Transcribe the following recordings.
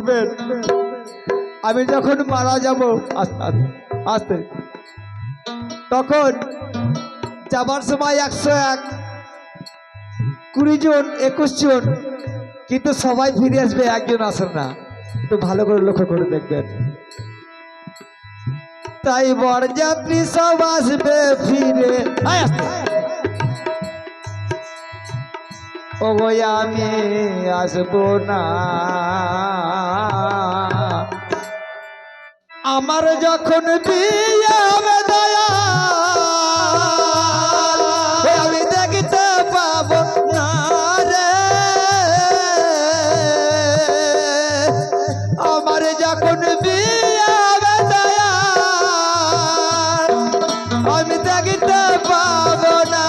শুনবেন, আমি যখন মারা যাব আস্তে আস্তে আস্তে, তখন যাবার সময় 101, 20 জন 21 জন, কিন্তু সবাই ফিরে আসবে, একজন আসবে না। একটু ভালো করে লক্ষ্য করে দেখবেন। তাই বরযাত্রী সব আসবে ফিরে, ও বই আমি আসবো না। আমার যখন বিয়ে হবে দয়াল, আমি দেখতে পাবো না রে। আমার যখন বিয়ে হবে দয়াল, আমি দেখতে পাবো না।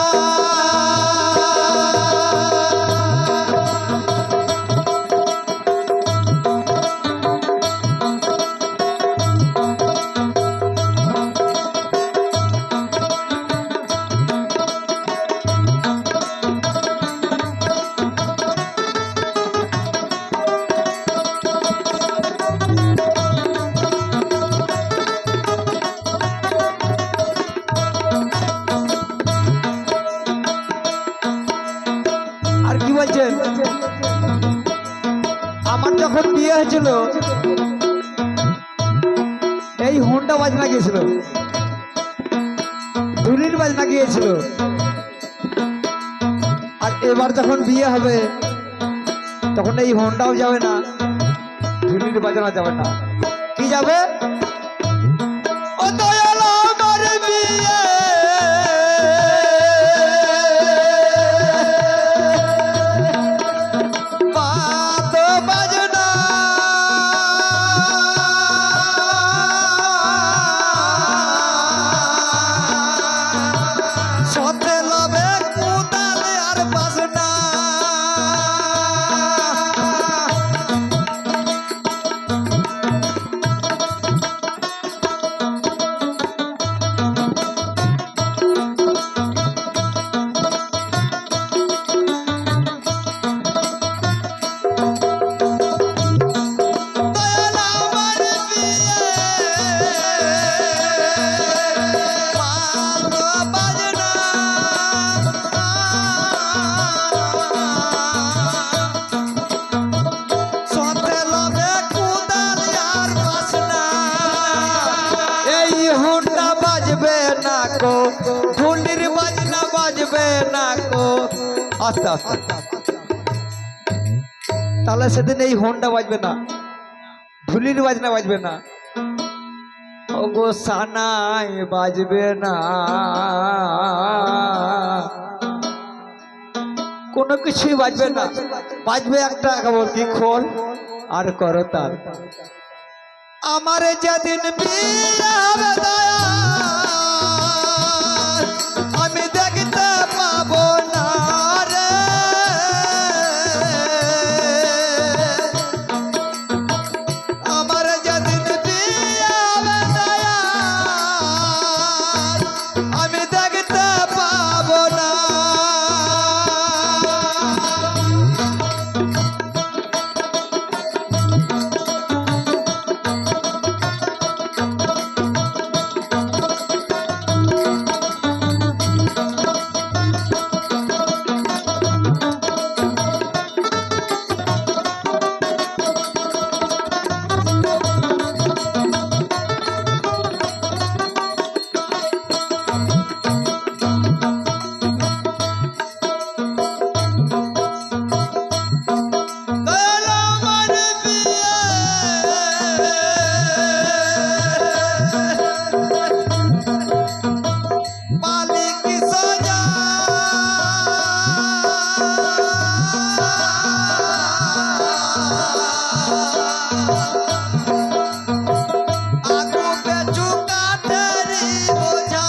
আর কি বলছেন? আমার যখন বিয়ে হয়েছিল, এই হোন্ডা বাজনা গিয়েছিল, ধুলির বাজনা গিয়েছিল। আর এবার যখন বিয়ে হবে, তখন এই হোন্ডাও যাবে না, ধুলির বাজনা যাবে না। কি যাবে? ও দয়াল আমার বিয়ে, বাতো বাজনা, সাথে লবে কুদাল আর বাজনা। দয়াল আমার বিয়ে, বাতো বাজনা, সাথে লবে কুদাল আর বাজনা। এই হোন্ডা বাজবে না কো, ধুলির বাজনা বাজবে না কো। আস্তে আস্তে, তাহলে সেদিন এই হোন্ডা বাজবে না, ধুলির বাজনা বাজবে না, ওগো সানাই বাজবে না, কোনো কিছুই বাজবে না। বাজবে একটা কেবল কি খোল আর করতাল। আমার যেদিন বিয়ে হবে দয়াল, আমি দেখতে পাবো না রে। আমার যেদিন বিয়ে হবে দয়াল, আমি দেখতে পাবো না। দয়াল আমার বিয়ে, মালিক সোজা, আগু পেছু কাঠেরি বোঝা।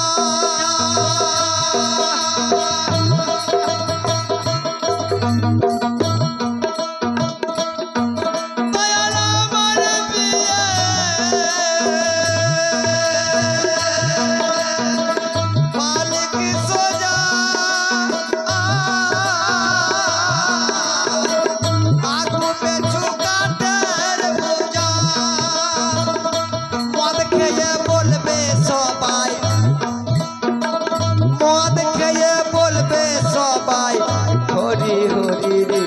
দয়াল আমার বিয়ে, মালিক সোজা, আগু পেছু কাঠের বোঝা। হরি হরি রে।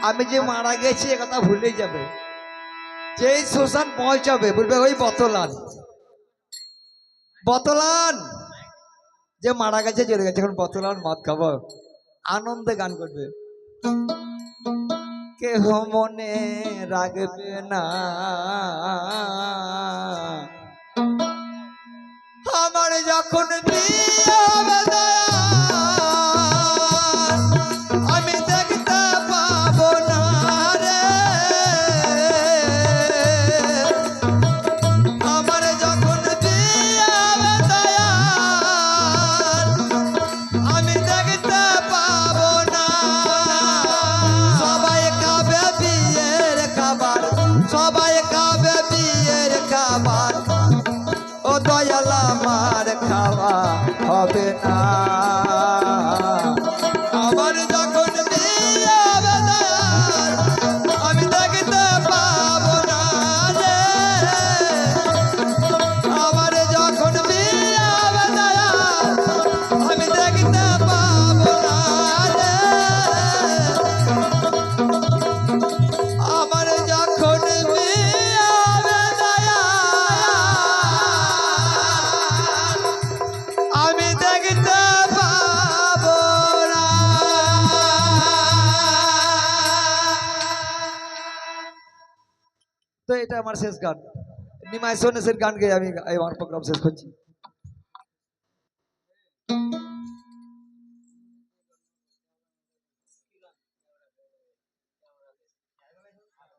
আমি যে মারা গেছি এ কথা ভুলেই যাবে, যেই শ্মশান পৌঁছাবে বলবে ওই বতলান বতলান, যে মারা গেছে চলে গেছে, এখন বতলান মদ খাবো, আনন্দে গান করবে। কেহ মনে রাখবে না আমার যখন বিয়ে হবে দয়াল, আমি দেখতে পাবো না রে। আমার যখন বিয়ে হবে দয়াল, আমি দেখতে পাবো না। সবাই খাবে বিয়ের খাবার, সবাই খাবে বিয়ের খাবার, ও দয়াল আমার খাওয়া হবে না। আমার যখন বিয়ে হবে দয়াল, আমি দেখতে পাবো না রে। আমার যখন বিয়ে হবে দয়াল, আমি দেখতে পাবো না রে। আমার যখন বিয়ে হবে দয়াল, আমি দেখতে পাবো না। তো এটা আমার শেষ গান, নিমাই সোনেসের গান গেয়ে আমি আমার প্রোগ্রাম শেষ করছি।